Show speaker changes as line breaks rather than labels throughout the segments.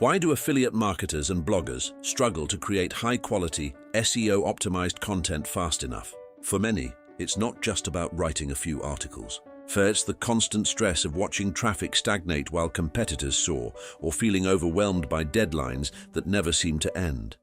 Why do affiliate marketers and bloggers struggle to create high-quality, SEO-optimized content fast enough? For many, it's not just about writing a few articles. It's the constant stress of watching traffic stagnate while competitors soar, or feeling overwhelmed by deadlines that never seem to end.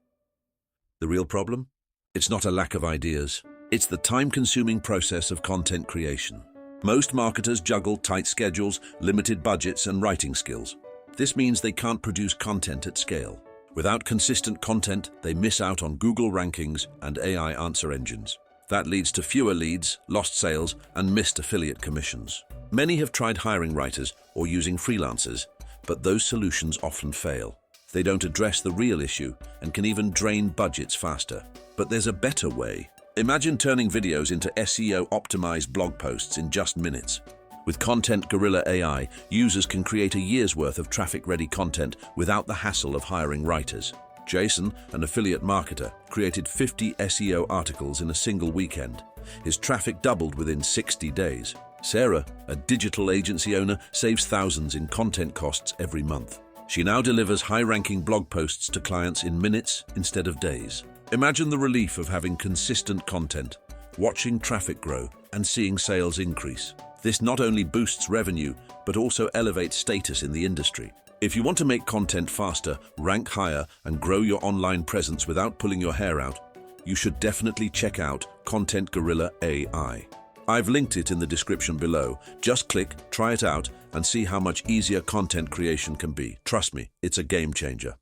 The real problem? It's not a lack of ideas. It's the time-consuming process of content creation. Most marketers juggle tight schedules, limited budgets, and writing skills. This means they can't produce content at scale. Without consistent content, they miss out on Google rankings and AI answer engines. That leads to fewer leads, lost sales, and missed affiliate commissions. Many have tried hiring writers or using freelancers, but those solutions often fail. They don't address the real issue and can even drain budgets faster. But there's a better way. Imagine turning videos into SEO-optimized blog posts in just minutes. With ContentGorilla AI, users can create a year's worth of traffic-ready content without the hassle of hiring writers. Jason, an affiliate marketer, created 50 SEO articles in a single weekend. His traffic doubled within 60 days. Sarah, a digital agency owner, saves thousands in content costs every month. She now delivers high-ranking blog posts to clients in minutes instead of days. Imagine the relief of having consistent content, watching traffic grow, and seeing sales increase. This not only boosts revenue, but also elevates status in the industry. If you want to make content faster, rank higher, and grow your online presence without pulling your hair out, you should definitely check out ContentGorilla AI. I've linked it in the description below. Just click, try it out, and see how much easier content creation can be. Trust me, it's a game changer.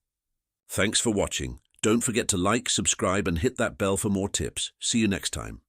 Thanks for watching. Don't forget to like, subscribe, and hit that bell for more tips. See you next time.